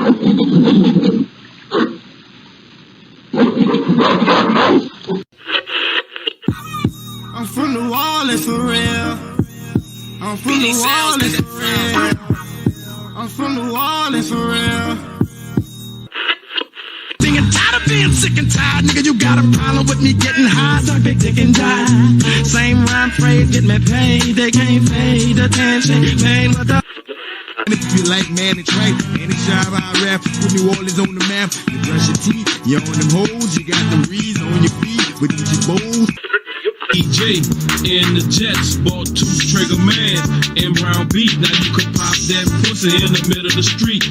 I'm from New Orleans for real. I'm from New Orleans for real. I'm from New Orleans for real. Tired of being sick and tired, nigga. You got a problem with me getting high, suck big dick and die. Same rhyme phrase, get me paid. They can't pay the attention, pain what the. If you like man, it's right. Any job I rap, put New Orleans on the map. You brush your teeth, you on them hoes, you got the reeds on your feet with your bowls. EJ in the Jets bought 2 trigger mans and brown beat. Now you can pop that pussy in the middle of the street.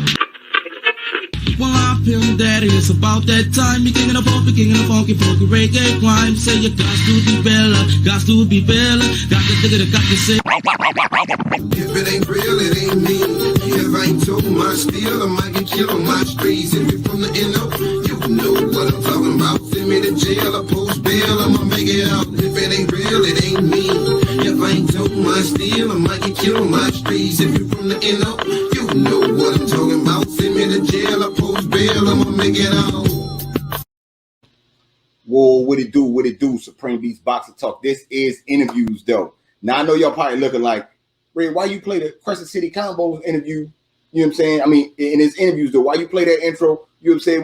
Well, I feel daddy, it's about that time. You king of the funky reggae crime. Say you got to be Bella, got to be Bella. Got to think of got to say. If it ain't real, it ain't me. If I ain't told my steel, I might get killed on my streets. If you're from the NO, you know what I'm talking about. Send me to jail, I post bail, I'ma make it out. If it ain't real, it ain't me. If I ain't told my steel, I might get killed on my streets. If you're from the NO, you know what I'm talking about. Send me to jail, I post bail, I'ma make it out. Whoa, what it do, Supreme Beats Boxing Talk. This is interviews, though. Now, I know y'all probably looking like, Ray, why you play the Crescent City Combos interview? You know what I'm saying? I mean, in his interviews, though, why you play that intro? You know what I'm saying?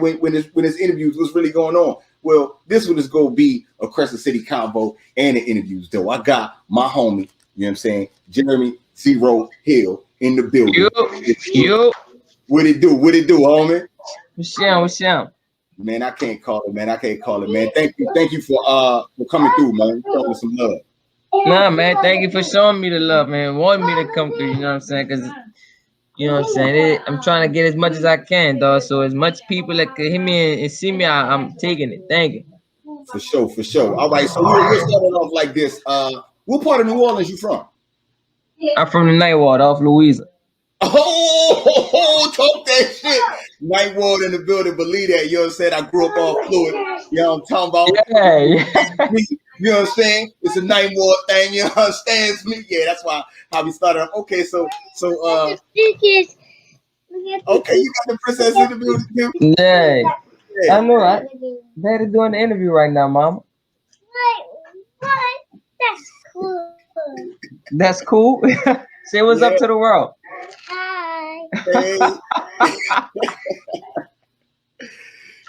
When his interviews, what's really going on? Well, this one is going to be a Crescent City combo and the interviews, though. I got my homie, you know what I'm saying, Jermey Zereaux Hill in the building. Yo. What it do, homie? What's up? Man, I can't call it, man. Thank you for coming through, man. Showing some love. Nah, man, thank you for showing me the love, man. Wanting me to come through, you know what I'm saying? Because, you know what I'm saying? I'm trying to get as much as I can, dog. So as much people that can hear me and see me, I'm taking it. Thank you. For sure. All right, so we're starting off like this. What part of New Orleans you from? I'm from the Night Ward off Louisa. Oh, talk that shit. Night Ward in the building, believe that. You know what I'm saying? I grew up all fluid. You know what I'm talking about? Yeah. You know what I'm saying? It's a Night Ward thing. You understand me? Yeah, that's how we started off. Okay, so okay, you got the princess in the building too? Yeah. I know. Daddy doing the interview right now, Mama. What? That's cool. That's cool. Say what's up to the world. Hi. Hey.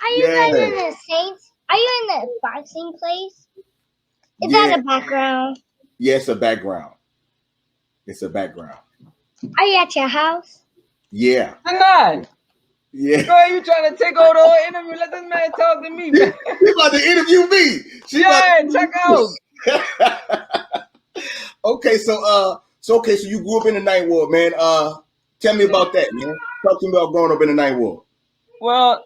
Are you guys in the Saints? Are you in the boxing place? Is that a background? Yeah, it's a background. Are you at your house? Yeah. I'm not. Yeah. Girl, you trying to take over the whole interview? Let this man talk to me, man. She about to interview me. Check out. Okay, so you grew up in the Night Ward, man. Tell me about that, man. Talk to me about growing up in the Night Ward. Well,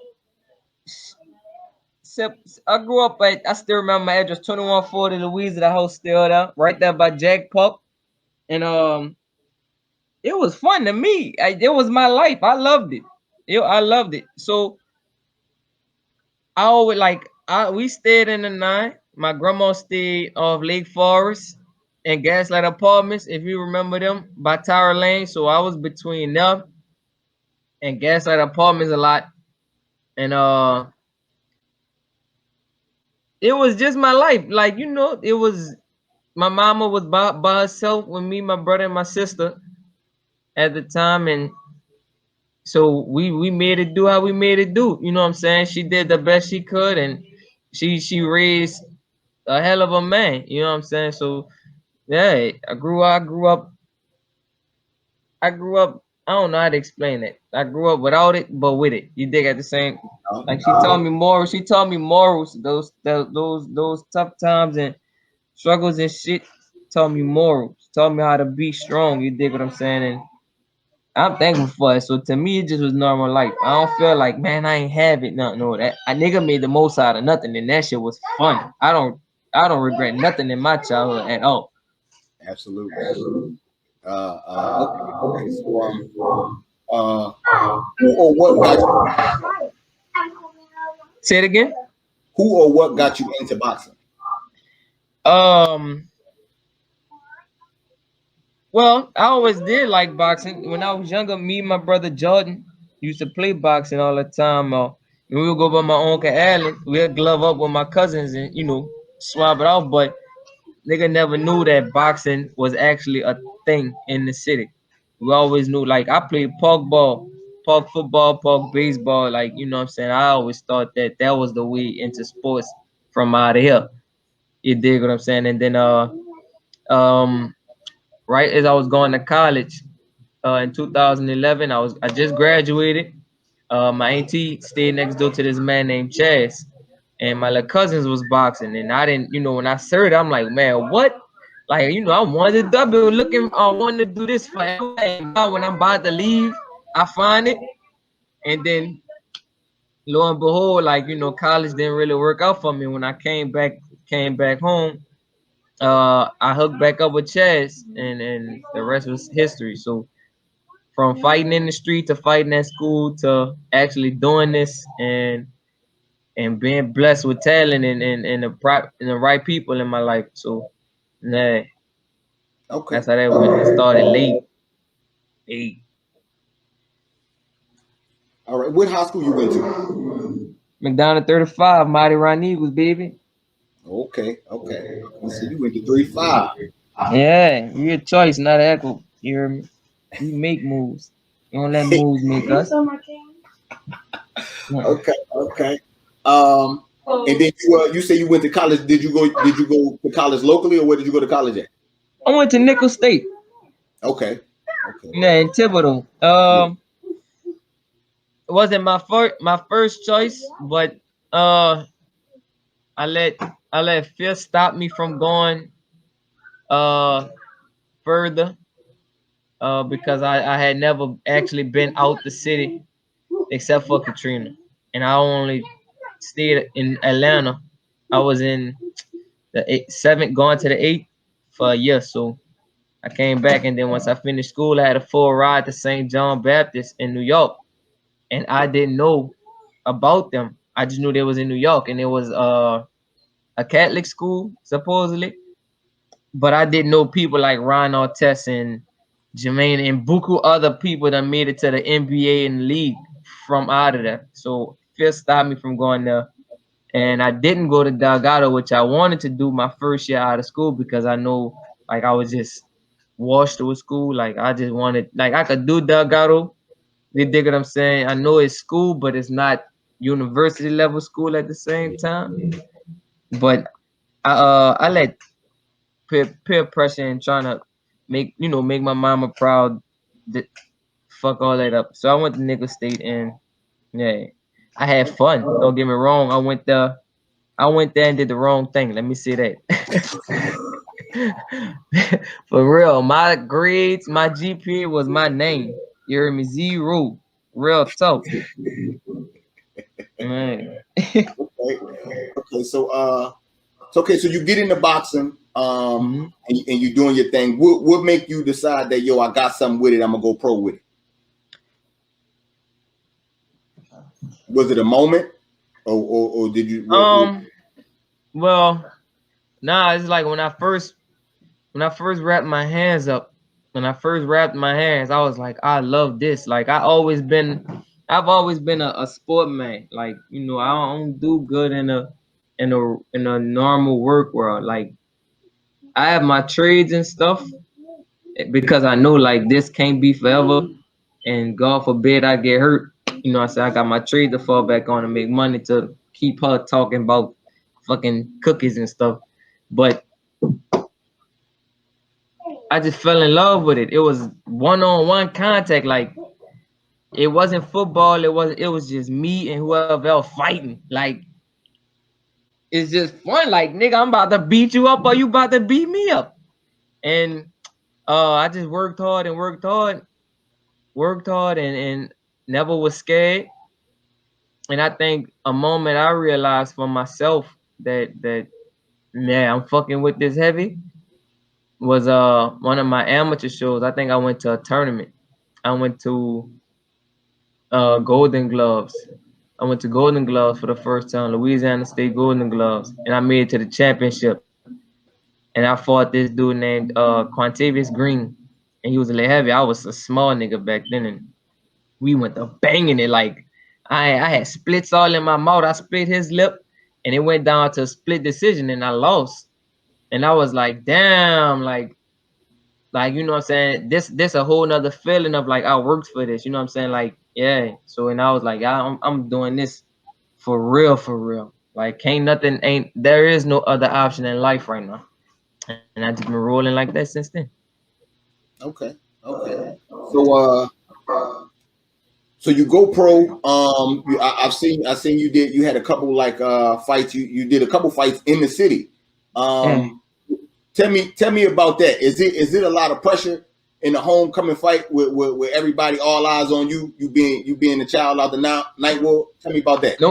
I grew up I still remember my address, 2140 Louisa, the house still there, right there by Jack Pup. And it was fun to me. It was my life. I loved it. I loved it. So I always we stayed in the 9. My grandma stayed off Lake Forest and Gaslight Apartments, if you remember them, by Tower Lane. So I was between them and Gaslight Apartments a lot. And it was just my life. Like, you know, it was my mama was by herself with me, my brother, and my sister at the time. And so we made it do how we made it do. You know what I'm saying? She did the best she could, and she raised a hell of a man. You know what I'm saying? So yeah, I grew up. I don't know how to explain it. I grew up without it, but with it. You dig at the same? Like she taught me morals. She taught me morals. Those tough times and struggles and shit taught me morals. Taught me how to be strong. You dig what I'm saying? And I'm thankful for it. So to me, it just was normal life. I don't feel like, man, I ain't have it. No, that a nigga made the most out of nothing, and that shit was fun. I don't regret nothing in my childhood at all. Absolutely. Okay. So, who or what got you? Say it again. Who or what got you into boxing? Well, I always did like boxing. When I was younger, me and my brother Jordan, used to play boxing all the time. We would go by my Uncle Allen. We'd glove up with my cousins and swab it out. But nigga never knew that boxing was actually a thing in the city. We always knew, like, I played park ball, park football, park baseball. Like, you know what I'm saying? I always thought that that was the way into sports from out of here. You dig what I'm saying? And then um right as I was going to college in 2011, I just graduated. My auntie stayed next door to this man named Chaz, and my little cousins was boxing, and I didn't, when I heard it, I'm like, man, what? Like, I wanted to double looking, I wanted to do this forever. And now when I'm about to leave, I find it, and then lo and behold, like, college didn't really work out for me. When I came back home, I hooked back up with Chaz, and the rest was history. So from fighting in the street to fighting at school to actually doing this and being blessed with talent and the right people in my life. So nah, Okay. that's how that went. It started late. All right. What high school you went to? McDonald 35, Mardi Eagles, baby. Okay. So you went to 3-5. Yeah, you're a choice, not an echo. You hear me? We make moves. You don't let moves make us. Okay. And then you say you went to college. Did you go to college locally, or where did you go to college at? I went to Nickel State. Okay. Yeah, in Thibodeau. It wasn't my first choice, but I let fear stop me from going further because I had never actually been out the city except for Katrina, and I only stayed in Atlanta. I was in the seventh going to the eighth for a year, so I came back, and then once I finished school, I had a full ride to St. John Baptist in New York, and I didn't know about them. I just knew they was in New York, and it was a Catholic school supposedly, but I didn't know people like Ron Artest and Jermaine and buku other people that made it to the NBA and league from out of there. So fear stopped me from going there. And I didn't go to Delgado, which I wanted to do my first year out of school because I know, like, I was just washed with school. Like, I just wanted, like, I could do Delgado. You dig what I'm saying? I know it's school, but it's not university level school at the same time. But I let peer pressure and trying to make my mama proud. That fuck all that up. So I went to Nickel State, and yeah, I had fun. Don't get me wrong. I went there and did the wrong thing. Let me say that. For real, my grades, my GPA was my name. You heard me? Zereaux. Real talk. Man. Okay. So you get into boxing, and you doing your thing. What make you decide that I got something with it? I'm gonna go pro with it. Was it a moment, or did you? Well, nah. It's like when I first wrapped my hands up. When I first wrapped my hands, I was like, I love this. Like I've always been a sport man. Like I don't do good in a normal work world. Like I have my trades and stuff because I know like this can't be forever, and God forbid I get hurt. I said I got my trade to fall back on and make money to keep her talking about fucking cookies and stuff. But I just fell in love with it. It was one-on-one contact. Like it wasn't football. It was just me and whoever else fighting. Like it's just fun. Like nigga, I'm about to beat you up or you about to beat me up. And I just worked hard and never was scared. And I think a moment I realized for myself that I'm fucking with this heavy was one of my amateur shows. I think I went to a tournament. I went to Golden Gloves. I went to Golden Gloves for the first time, Louisiana State Golden Gloves, and I made it to the championship. And I fought this dude named Quantavious Green, and he was a little heavy. I was a small nigga back then, we went to banging it. Like I had splits all in my mouth. I split his lip, and it went down to a split decision, and I lost. And I was like, damn, like you know what I'm saying? This a whole nother feeling of like I worked for this. You know what I'm saying? Like yeah. So and I was like, I'm doing this for real, for real. Like there is no other option in life right now. And I just been rolling like that since then. Okay. Okay. So so you go pro. I've seen you had a couple like fights. You did a couple fights in the city. Tell me about that. Is it a lot of pressure in the homecoming fight with everybody all eyes on you? You being the child out the night world. Tell me about that.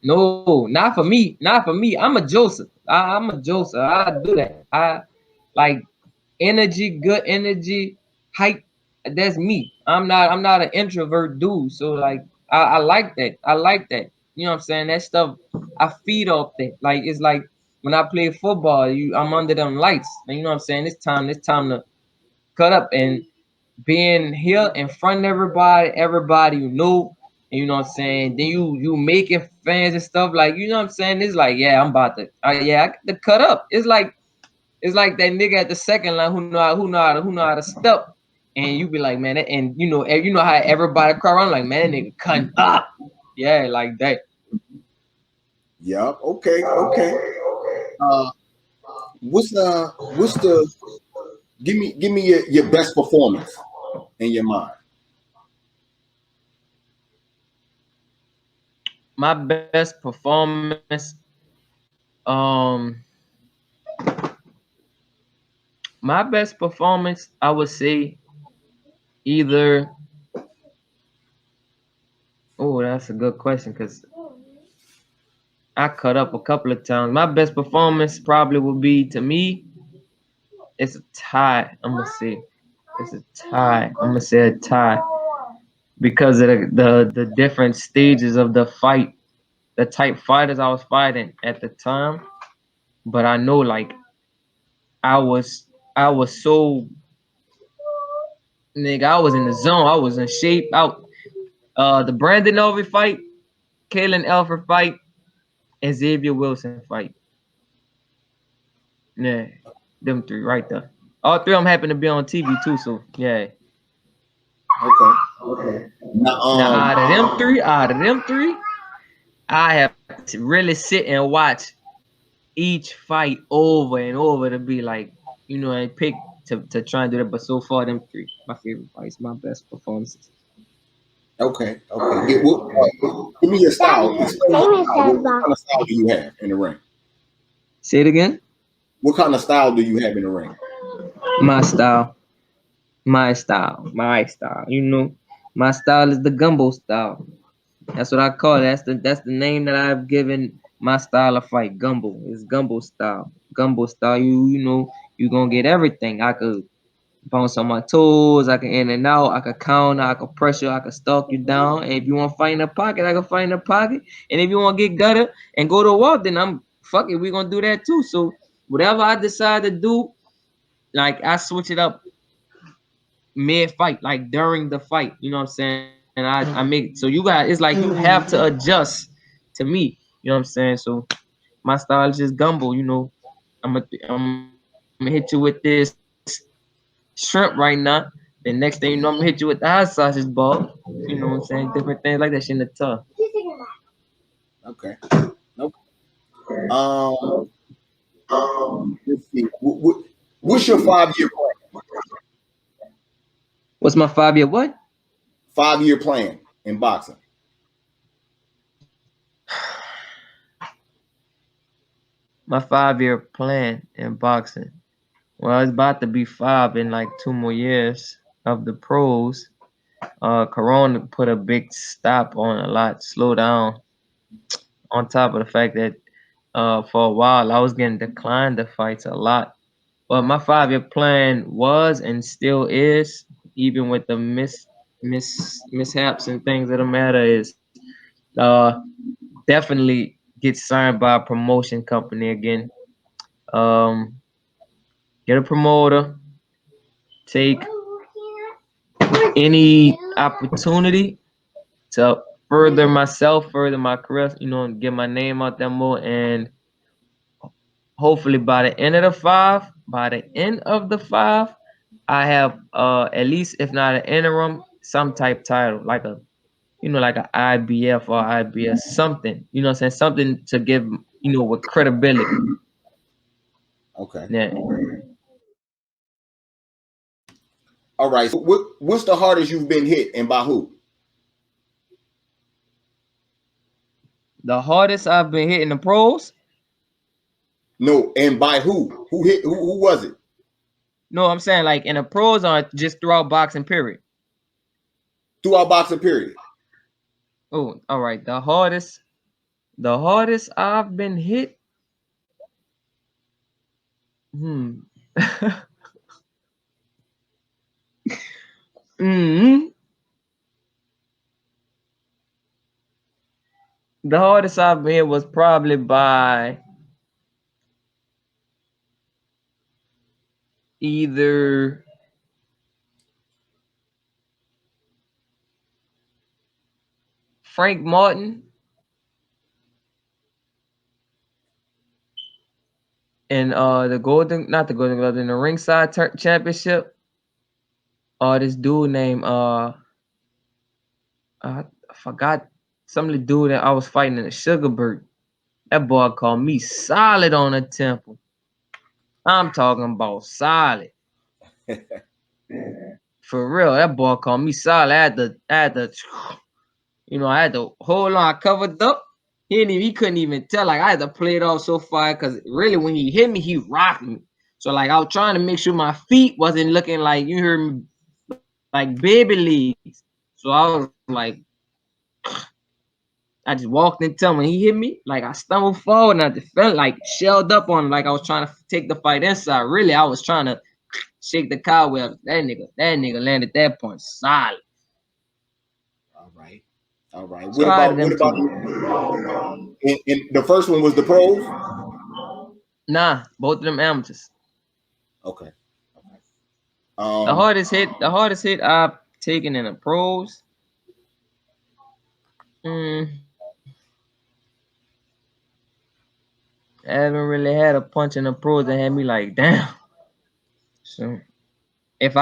No, not for me. Not for me. I'm a Joseph. I'm a Joseph. I do that. I like energy, good energy, hype. That's me. I'm not an introvert dude. So like I like that. I like that. You know what I'm saying? That stuff I feed off that. Like it's like when I play football, I'm under them lights. And you know what I'm saying? It's time to cut up and being here in front of everybody you know, and you know what I'm saying. Then you making fans and stuff like you know what I'm saying. It's like yeah, I'm about to I got to cut up. It's like that nigga at the second line who know how to step, and you be like man, and you know how everybody cry around like man, that nigga cutting up, yeah, like that. Yep. Okay. What's the give me your best performance in your mind? My best performance, I would say either. Oh, that's a good question because I cut up a couple of times. My best performance probably would be to me. It's a tie. I'm gonna say it's a tie. I'm gonna say a tie because of the different stages of the fight, the type fighters I was fighting at the time. But I know like I was so nigga. I was in the zone. I was in shape. Out. The Brandon Elvey fight, Kalen Elford fight, and Xavier Wilson fight. Yeah, them three right there. All three of them happen to be on TV too, so yeah. Okay. Now out of them three, I have to really sit and watch each fight over and over to be like, you know, and pick to try and do that. But so far, them three, my favorite fights, my best performances. Okay. Give me your style. What kind of style do you have in the ring? Say it again. What kind of style do you have in the ring? My style. You know, my style is the gumbo style. That's what I call it. That's the name that I've given my style of fight. Gumbo. It's gumbo style. Gumbo style. You know, you gonna get everything. I could bounce on my toes. I can in and out. I could counter. I could pressure. I could stalk you down. And if you want to fight in the pocket, I can fight in the pocket. And if you want to get gutter and go to a wall, then I'm fuck it. We're gonna do that too. So whatever I decide to do, like I switch it up mid fight, like during the fight. You know what I'm saying? And I make so you got it's like you have to adjust to me. You know what I'm saying? So my style is just gumbo. You know, I'm gonna hit you with this shrimp right now. The next thing you know, I'm gonna hit you with the hot sausage ball. You know what I'm saying? Different things like that shit in the tub. Okay. Let's see. What's your 5-year plan? What's my 5-year what? 5-year plan in boxing. My 5-year plan in boxing. Well, it's about to be 5 in like 2 more years of the pros. Corona put a big stop on a lot, slow down. On top of the fact that for a while I was getting declined the fights a lot. But my 5-year plan was and still is, even with the mishaps and things that matter, is definitely get signed by a promotion company again. Get a promoter, take any opportunity to further myself, further my career, you know, and get my name out there more, and hopefully by the end of the five, I have at least, if not an interim, some type title, like a, you know, like an IBF or IBS, something, you know what I'm saying? Something to give, you know, with credibility. Okay. Yeah. All right. So what's the hardest you've been hit, and by who? The hardest I've been hitting the pros? No, and by who? Who hit? Who was it? No, I'm saying like in the pros or just throughout boxing, period. Throughout boxing, period. Oh, all right. The hardest I've been hit. mm The hardest I've been hit was probably by either Frank Martin and the Golden Glove, in the ringside championship. This dude named I forgot, some of the dude that I was fighting in the Sugarbird. That boy called me solid on the temple. I'm talking about solid. For real, that boy called me solid. I had to, you know, I had to hold on. I covered up. He couldn't even tell. Like, I had to play it off so far, because really when he hit me, he rocked me. So like I was trying to make sure my feet wasn't looking like, you heard me, like baby leaves. So I was like, I just walked into him when he hit me. Like I stumbled forward and I just felt like shelled up on him, like I was trying to take the fight inside. Really, I was trying to shake the cobweb. That nigga landed that point solid. All right. All right. So What about and the first one was the pros? Nah, both of them amateurs. Okay. The hardest hit I've taken in the pros. I haven't really had a punch in the pros that had me like, damn. So if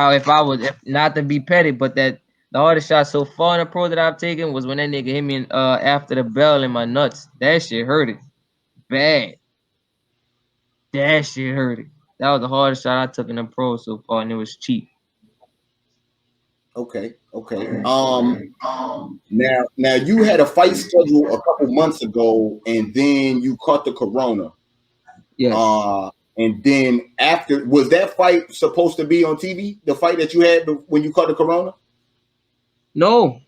not to be petty, but that the hardest shot so far in the pro that I've taken was when that nigga hit me after the bell in my nuts. That shit hurt it bad. That shit hurt it. That was the hardest shot I took in the pro so far, and it was cheap. Okay. Now you had a fight scheduled a couple months ago, and then you caught the corona. Yes. And then after, was that fight supposed to be on TV? The fight that you had when you caught the corona? No.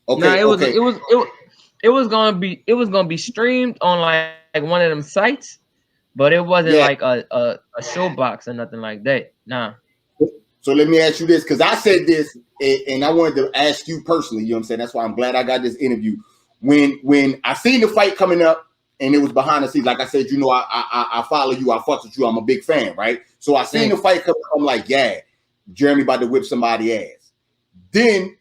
Okay. It was gonna be streamed on like one of them sites, but it wasn't like a show box or nothing like that. Nah. So let me ask you this, because I said this and I wanted to ask you personally, you know what I'm saying? That's why I'm glad I got this interview. When I seen the fight coming up and it was behind the scenes, like I said, you know, I follow you, I fuck with you, I'm a big fan, right? So I seen the fight coming up, I'm like, yeah, Jermey about to whip somebody's ass. Then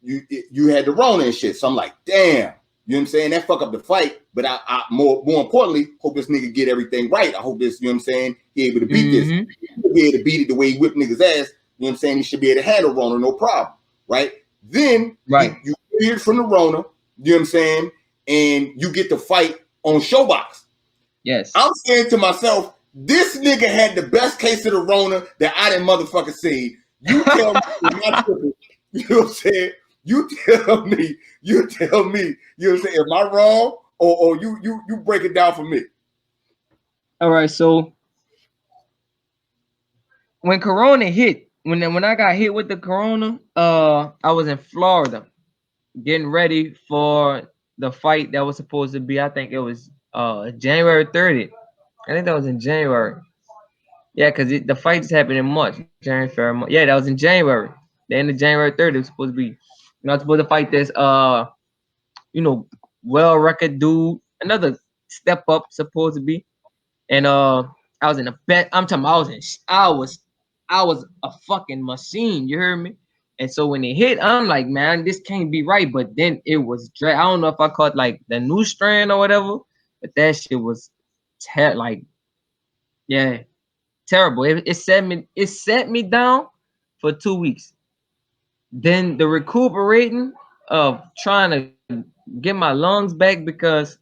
you had the Rona and shit. So I'm like, damn, you know what I'm saying? That fuck up the fight. But I more importantly, hope this nigga get everything right. I hope this, you know what I'm saying, he able to beat this. He'll be able to beat it the way he whipped niggas' ass. You know what I'm saying? He should be able to handle Rona, no problem. Right? Then you cleared from the Rona, you know what I'm saying? And you get the fight on Showbox. Yes. I'm saying to myself, this nigga had the best case of the Rona that I didn't motherfucking see. You tell me, you know what I'm saying? You tell me, you know what I'm saying? Am I wrong? Or you break it down for me. All right, so when Corona hit, when I got hit with the Corona, I was in Florida getting ready for the fight that was supposed to be, I think it was January 30th. I think that was in January. Yeah, because the fight just happened in March, January, February, March. Yeah, that was in January. The end of January 30th was supposed to be. I was supposed to fight this well record dude, another step up supposed to be. And I was in a bet. I'm talking about I was a fucking machine. You heard me? And so when it hit, I'm like, man, this can't be right. But then it was I don't know if I caught like the new strand or whatever, but that shit was like, yeah, terrible. It set me down for 2 weeks. Then the recuperating of trying to get my lungs back, because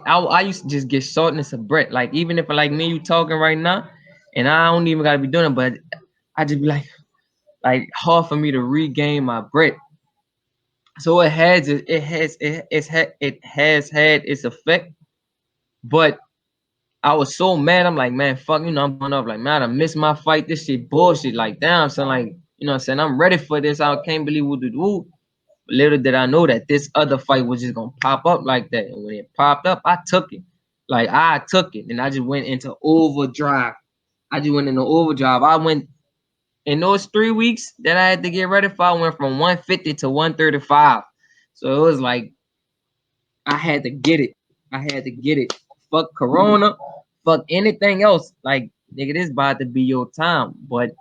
I used to just get shortness of breath. Like even if like me and you talking right now, and I don't even gotta be doing it, but I just be like hard for me to regain my breath. So it has had its effect. But I was so mad. I'm like, man, fuck, I'm going up. Like, man, I missed my fight. This shit bullshit. Like, damn, son, like, what I'm saying? I'm ready for this. I can't believe what to do. Little did I know that this other fight was just gonna pop up like that. And when it popped up, I took it. Like, I took it. And I just went into overdrive. I went in those 3 weeks that I had to get ready for, I went from 150 to 135. So it was like I had to get it. Fuck Corona, fuck anything else. Like, nigga, this about to be your time. But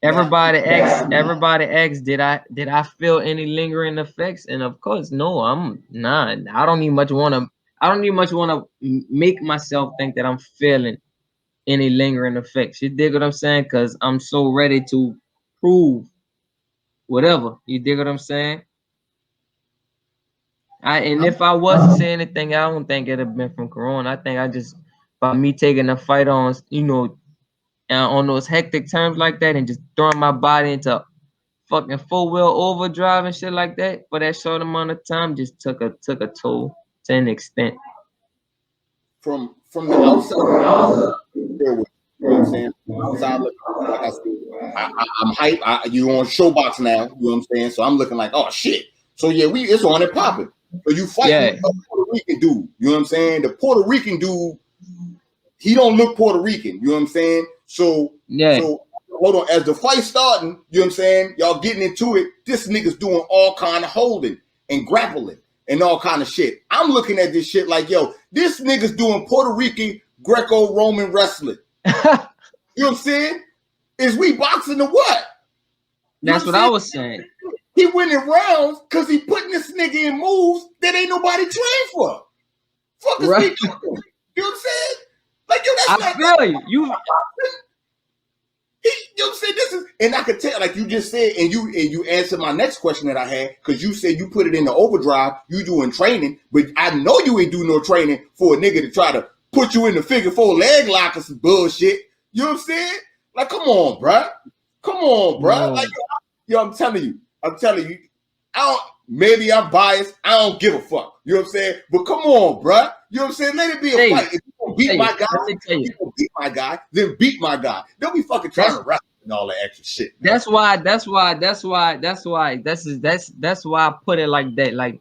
everybody asks, did I feel any lingering effects? And of course, no. I don't even much want to make myself think that I'm feeling any lingering effects. You dig what I'm saying? Because I'm so ready to prove whatever. You dig what I'm saying? If I was to say anything, I don't think it'd have been from Corona. I think I just, by me taking the fight on, on those hectic terms like that, and just throwing my body into fucking full wheel overdrive and shit like that for that short amount of time, just took a toll to an extent. From the outside, you know what I'm saying? Outside looking, like I said, I'm hype. You on Showbox now, you know what I'm saying? So I'm looking like, oh shit. So yeah, it's on and popping. So you fighting a Puerto Rican dude, you know what I'm saying? The Puerto Rican dude, he don't look Puerto Rican, you know what I'm saying? So hold on, as the fight starting, you know what I'm saying? Y'all getting into it. This nigga's doing all kind of holding and grappling and all kind of shit. I'm looking at this shit like, yo, this nigga's doing Puerto Rican Greco-Roman wrestling. You know what I'm saying? Is we boxing or what? That's what I was saying. He winning rounds because he putting this nigga in moves that ain't nobody trained for. Fuck is we doing? You know what I'm saying? Like, yo, that's I feel you. You know what I'm saying? This is, and I could tell, like you just said, and you answered my next question that I had, because you said you put it in the overdrive, you doing training, but I know you ain't doing no training for a nigga to try to put you in the figure four leg lock or some bullshit. You know what I'm saying? Like, come on, bruh. No. Like, yo, I'm telling you, maybe I'm biased. I don't give a fuck. You know what I'm saying? But come on, bruh. You know what I'm saying? Let it be a fight. If you gonna beat my guy, then beat my guy. Don't be fucking trying to wrestle and all that extra shit. Man. That's why I put it like that. Like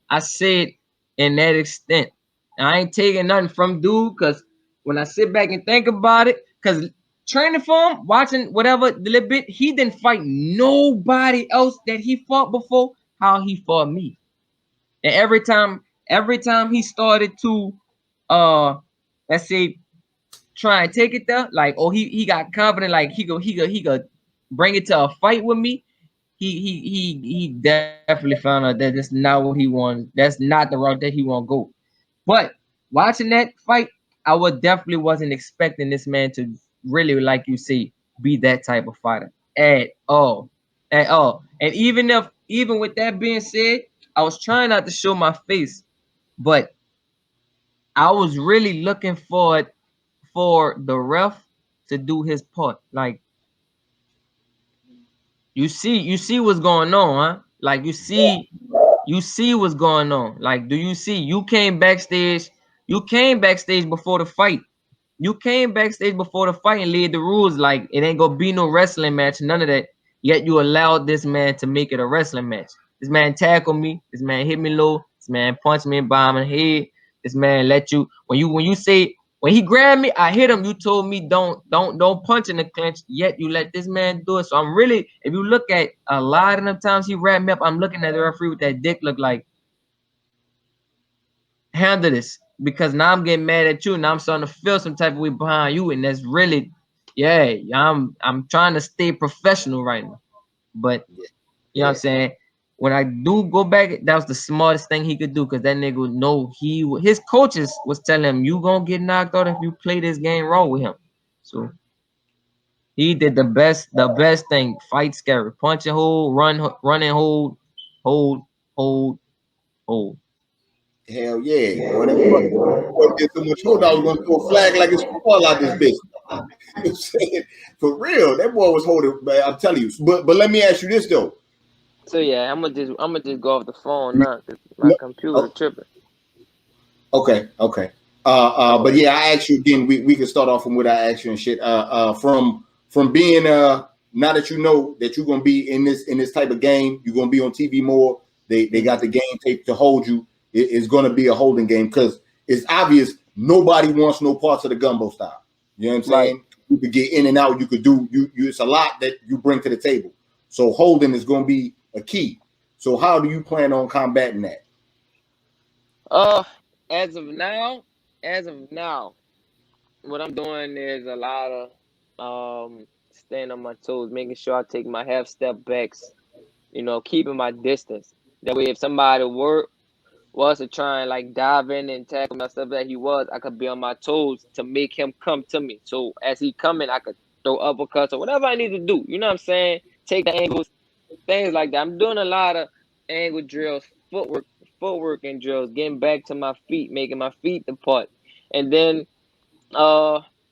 I said, in that extent. And I ain't taking nothing from dude, because when I sit back and think about it, because training for him, watching whatever the little bit, he didn't fight nobody else that he fought before how he fought me. And every time he started to let's say try and take it there, like, oh, he got confident, like he go bring it to a fight with me, he definitely found out that that's not what he wanted. That's not the route that he want to go. But watching that fight, I definitely wasn't expecting this man to really, like you say, be that type of fighter at all. And even with that being said, I was trying not to show my face, but I was really looking for the ref to do his part. Like, you see what's going on, huh? Like, you see what's going on. Like, do you see? You came backstage before the fight. You came backstage before the fight and laid the rules, like it ain't gonna be no wrestling match, none of that. Yet you allowed this man to make it a wrestling match. This man tackled me. This man hit me low. This man punched me in behind my head. This man let you when he grabbed me, I hit him. You told me don't punch in the clinch. Yet you let this man do it. So I'm really, if you look at a lot of the times he wrapped me up, I'm looking at the referee with that dick look like, handle this, because now I'm getting mad at you. Now I'm starting to feel some type of way behind you, and that's really yeah, I'm trying to stay professional right now. But you know what I'm saying? When I do go back, that was the smartest thing he could do, because that nigga would know his coaches was telling him, you gonna get knocked out if you play this game wrong with him. So he did the best thing. Fight scary. Punch and hold, run and hold, hold, hold, hold. Hell yeah. Boy, that boy did so much hold, I was gonna throw a flag like it's football out this bitch. You know what I'm saying? For real, that boy was holding, man, I'm telling you. But let me ask you this though. So yeah, I'm gonna just go off the phone now, 'cause my No, computer tripping. okay. But yeah, I asked you again. We can start off from what I asked you and shit. From being now that you know that you're gonna be in this type of game, you're gonna be on TV more. They got the game tape to hold you. It's gonna be a holding game because it's obvious nobody wants no parts of the gumbo style. You know what I'm saying? Right. You could get in and out. You could do you. It's a lot that you bring to the table. So holding is gonna be a key. So how do you plan on combating that? As of now, what I'm doing is a lot of staying on my toes, making sure I take my half step backs, keeping my distance. That way if somebody was to try and like dive in and tackle my stuff that he was, I could be on my toes to make him come to me. So as he coming, I could throw uppercuts or whatever I need to do. You know what I'm saying? Take the angles, things like that. I'm doing a lot of angle drills, footwork and drills, getting back to my feet, making my feet depart. And then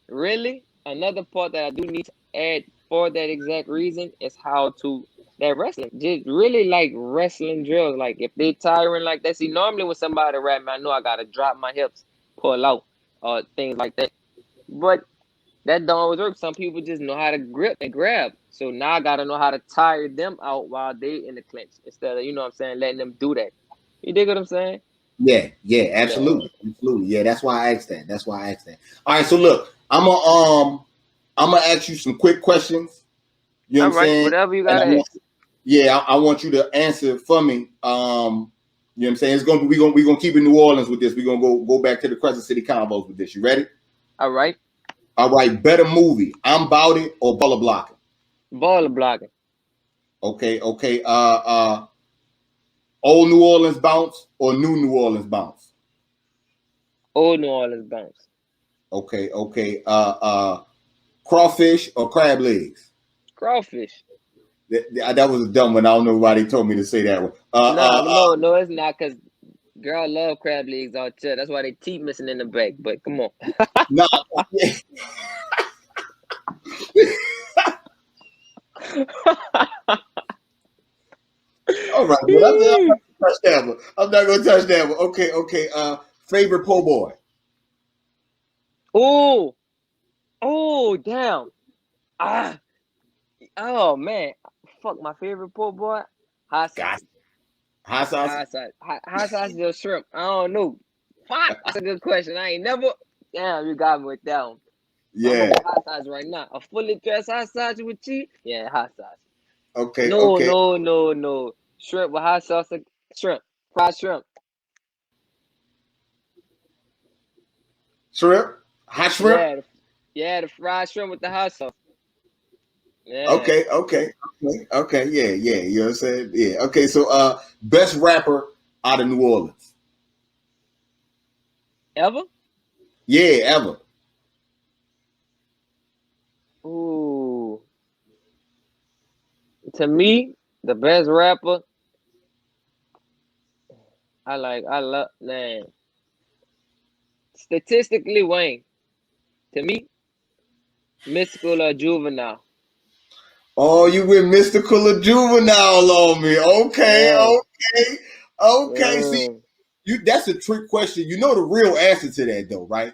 really another part that I do need to add for that exact reason is how to that wrestling. Just really like wrestling drills. Like if they tiring like that. See, normally when somebody rap me, I know I gotta drop my hips, pull out, or things like that. But that don't always work. Some people just know how to grip and grab. So now I gotta know how to tire them out while they in the clinch instead of, what I'm saying, letting them do that. You dig what I'm saying? Yeah, absolutely. Yeah, that's why I asked that. All right, so look, I'm gonna ask you some quick questions. You know what I'm saying? Whatever you gotta ask. I want you to answer for me. You know what I'm saying? It's gonna we're gonna keep in New Orleans with this. We're gonna go back to the Crescent City combos with this. You ready? All right. Better movie. I'm About It or Baller Blocking? Baller Blocking. Okay. Old New Orleans bounce or new New Orleans bounce? Old New Orleans bounce. Okay. Crawfish or crab legs? Crawfish. That was a dumb one. I don't know why they told me to say that one. No, it's not, because girl love crab legs out there. That's why they teeth missing in the back. But come on. No. All right, but I'm not gonna touch that one. Okay. Favorite po' boy? Oh, damn. Oh man, fuck, my favorite po' boy. Hot sauce. Hot sauce or shrimp. I don't know. Fuck, that's a good question. I ain't never. Damn, you got me with that one. Yeah. I'm gonna hot sauce right now. A fully dressed hot sauce with cheese. Yeah, hot sauce. Okay. No. Shrimp with hot sauce. Shrimp. Fried shrimp. Shrimp? Hot shrimp? Yeah, the fried shrimp with the hot sauce. Yeah. Okay. Yeah. You know what I'm saying? Yeah. Okay. So, best rapper out of New Orleans? Ever? Yeah, ever. Ooh. To me, the best rapper. I love, man. Statistically, Wayne. To me, Mystical or Juvenile. Oh, you went Mystical or Juvenile on me. Okay. Yeah. See, that's a trick question. You know the real answer to that, though, right?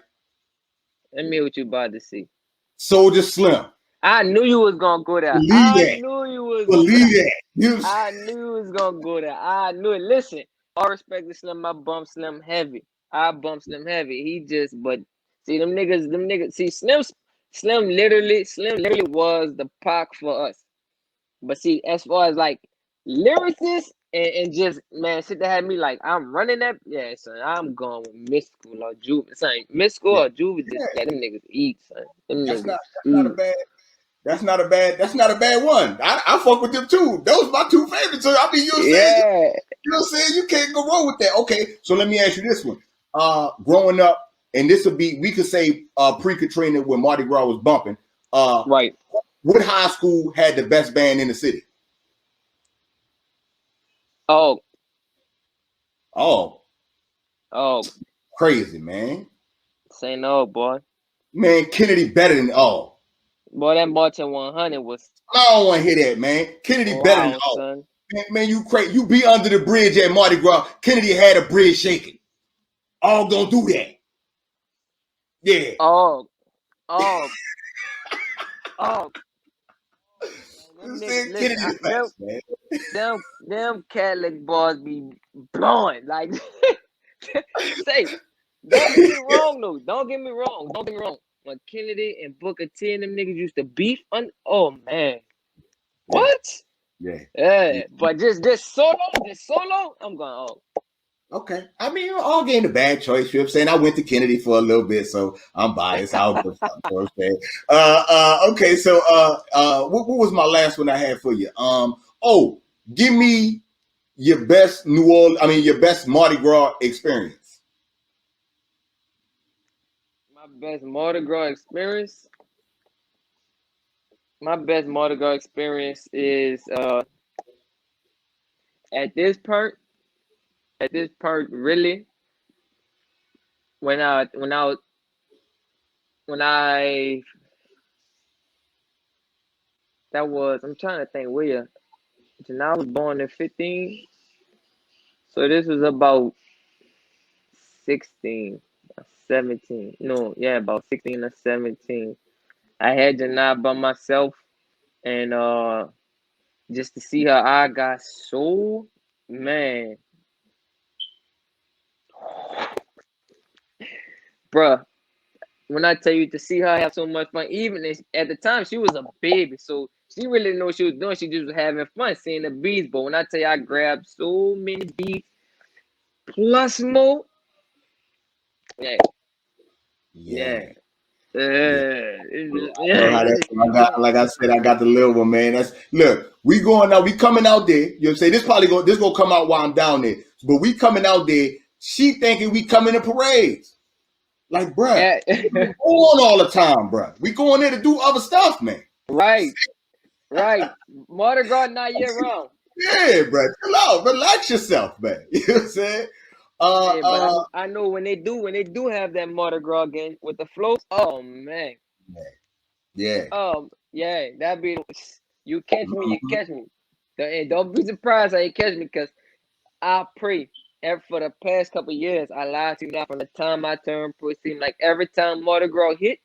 Let me hear what you about to see. Soulja Slim. I knew you was gonna go there. I knew you was gonna go there. I knew it. Listen, all respect to Slim, I bump Slim heavy. He just, but see them niggas. See Slim literally was the Pac for us. But see, as far as like lyricists, and just man, shit that had me like I'm running that. Yeah, son, I'm going with mystical or Juvie. Son, mystical Yeah, or Juvie, just yeah. them niggas eat, son. Them That's niggas not a eat. bad. That's not a bad one. I fuck with them too. Those my two favorites. So I mean, you know what I'm saying? Yeah, You know what I'm saying? You can't go wrong with that. Okay, so let me ask you this one. Growing up, and this would be, we could say pre-Katrina when Mardi Gras was bumping. right. What high school had the best band in the city? Oh, Oh, oh, crazy, man. say no, boy. Man, Kennedy better than all. Boy, that Marching 100 was I don't want to hear that, man. Kennedy better than wow, all. son. Man, you crazy. You be under the bridge at Mardi Gras. Kennedy had a bridge shaking. All gonna do that. Yeah. Oh, oh, oh. You Them niggas, said listen, Kennedy the best, man. them Catholic boys be blowing. Like, say, don't get me wrong, though. Don't get me wrong. Don't get me wrong. When Kennedy and Booker T and them niggas used to beef, oh man, Yeah. what? Yeah. Yeah, but just solo, I'm going. Oh, Okay. I mean, all getting a bad choice. You know what I'm saying? I went to Kennedy for a little bit, so I'm biased. I'll go for it, you know what I'm saying? Okay, so what was my last one I had for you? Give me your best your best Mardi Gras experience. my best Mardi Gras experience. My best Mardi Gras experience is at this part. At this part, really, when I when I when I that was I'm trying to think where. I was born in 15, so this was about 16 or 17. No, yeah, about 16 or 17. I had Janai by myself, and just to see her I got so man, bruh. When I tell you to see her have so much fun, even at the time she was a baby, so she really didn't know what she was doing. She just was having fun seeing the bees. But when I tell you I grabbed so many bees plus more, yeah, Yeah. yeah. Yeah. I know how Yeah, that. I got, like I said, I got the little one, man. That's look. We going out. We coming out there. You know what I'm saying? This gonna come out while I'm down there. But we coming out there. She thinking we coming to parades. Like, bruh, yeah. we don't go on all the time, bruh. We going there to do other stuff, man. Right, right. Mardi Gras not year round. Yeah, bruh. Chill out. Relax yourself, man. You know what I'm saying? Yeah, but I know when they do have that Mardi Gras game with the floats. Oh man. Yeah. Yeah, that be you catch me, you catch me. And don't be surprised how you catch me because I pray for the past couple years. I lied to you now from the time I turned pro. It seemed like every time Mardi Gras hit,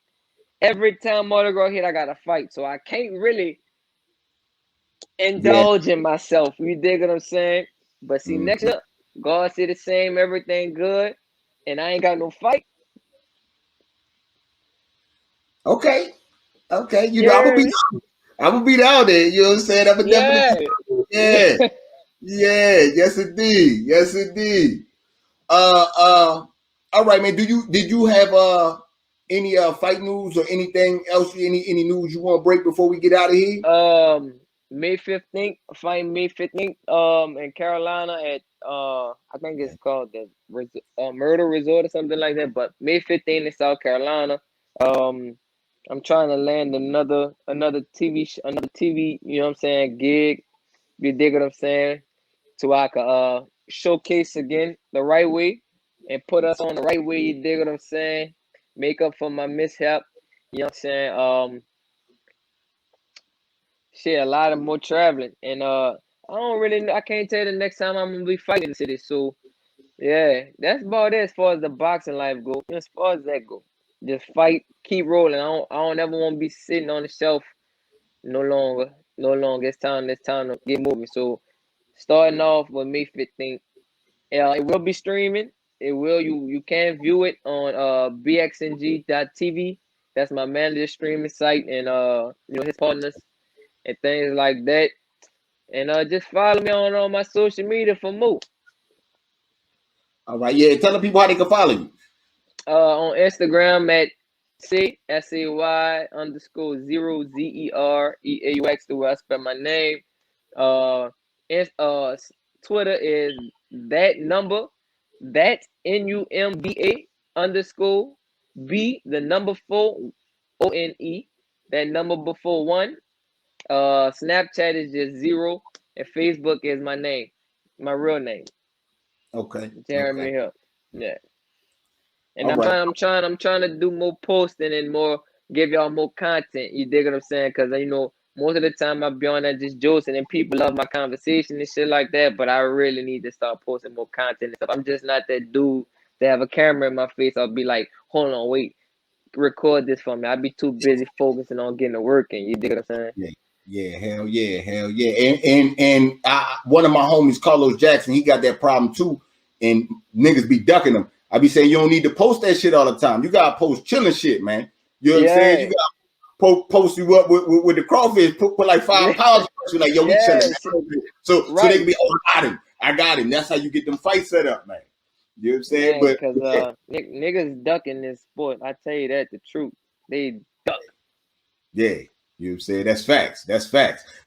I got to fight. So I can't really Yeah. indulge in myself. You dig what I'm saying? But see, Mm. next year, God see the same, everything good, and I ain't got no fight. Okay. Okay. You know, Yeah, I'm gonna be down there. You know what I'm saying? I'm gonna yeah, definitely. Yeah. Yeah. Yes, indeed. Yes, indeed. All right, man. Did you have any fight news or anything else? Any news you want to break before we get out of here? May 15th, fight May 15th, in Carolina at I think it's called the Murder Resort or something like that. But May 15th in South Carolina. Um, I'm trying to land another another TV, you know what I'm saying, gig. You dig what I'm saying? So I could showcase again the right way and put us on the right way. You dig what I'm saying? Make up for my mishap. You know what I'm saying? Shit, a lot of more traveling, and I don't really know. I can't tell you the next time I'm gonna be fighting in the city. So yeah, that's about it as far as the boxing life go. As far as that go, just fight, keep rolling. I don't ever want to be sitting on the shelf no longer. No longer. It's time to get moving. So starting off with May 15th. It will be streaming. It will you can view it on bxng.tv. That's my manager's streaming site, and his partners and things like that. And just follow me on all my social media for more. All right, yeah. Tell the people how they can follow you. On Instagram at SAY_Zereaux ZEREAUX, the way I spell my name. Twitter is that number, that NUMBA_B, the number 4 ONE, that number before 1. Snapchat is just Zereaux, and Facebook is my name, my real name. Okay. Jermey okay. Hill. Yeah. And All I'm trying to do more posting and more, give y'all more content. You dig what I'm saying? Because most of the time I be on that just joking, and people love my conversation and shit like that. But I really need to start posting more content and stuff. I'm just not that dude that have a camera in my face. I'll be like, hold on, wait, record this for me. I'll be too busy focusing on getting to working. You dig what I'm saying? Yeah, hell yeah. And one of my homies, Carlos Jackson, he got that problem too. And niggas be ducking him. I be saying you don't need to post that shit all the time. You gotta post chilling shit, man. You know what I'm saying? You gotta post you up with the crawfish, put like 5 pounds. You're like, yo, we chilling. So they can be, oh, I got him. That's how you get them fights set up, man. You know what I'm saying? Man, because niggas ducking this sport. I tell you that, the truth. They duck. Yeah, you know what I'm saying? That's facts.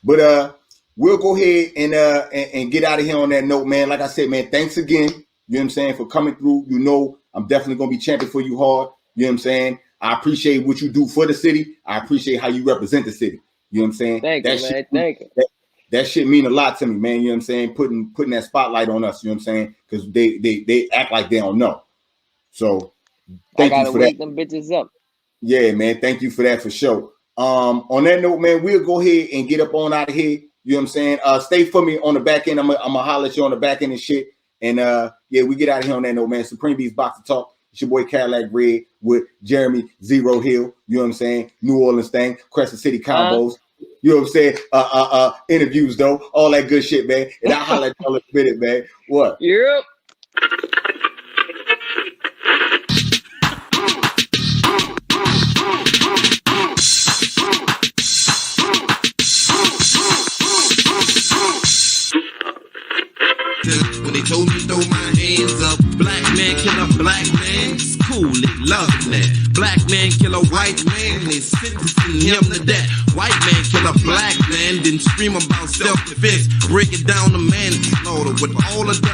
But we'll go ahead and get out of here on that note, man. Like I said, man, thanks again. You know what I'm saying, for coming through. I'm definitely going to be champion for you hard. You know what I'm saying? I appreciate what you do for the city. I appreciate how you represent the city. You know what I'm saying? Thank you, man. Thank you. That shit mean a lot to me, man. You know what I'm saying? Putting that spotlight on us, you know what I'm saying? Because they act like they don't know. So thank you for that. I gotta wake them bitches up. Yeah, man. Thank you for that for sure. On that note, man, we'll go ahead and get up on out of here. You know what I'm saying? Stay for me on the back end. I'm gonna holler at you on the back end and shit. And yeah, we get out of here on that note, man. Supreme Beats Boxing Talk. It's your boy Cadillac Red with Jermey, Zereaux Hill. You know what I'm saying? New Orleans thing, Crescent City combos. You know what I'm saying? Interviews though, all that good shit, man. And I'll holler at y'all in a minute, man. What? Yep. When they told me to throw my hands up, black man kill a black man, it's cool, they love that. Black man kill a white man, they sentencing him to death. White man kill a black man, then scream about self-defense. Break it down to manslaughter with all of the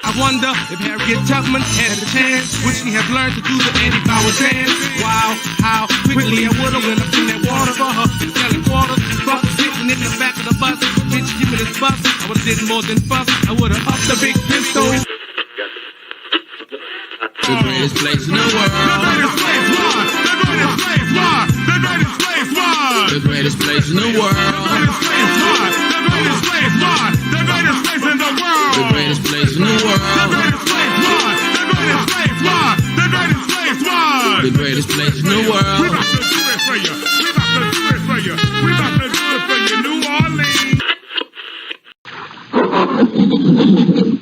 I wonder if Harriet Tubman had a chance, would she have learned to do the anti-power dance? Wow, how quickly I would have went up in that water for her, selling quarters, bucks sitting in the back of the bus. Bitch, give me this bus, I would have did more than fuss. I would have upped the big pistol. The greatest place in the world. The greatest place in the world. The greatest place in the world. The greatest place in the world. We about to do it for you. We about to do it for you. We about to do it for you, New Orleans.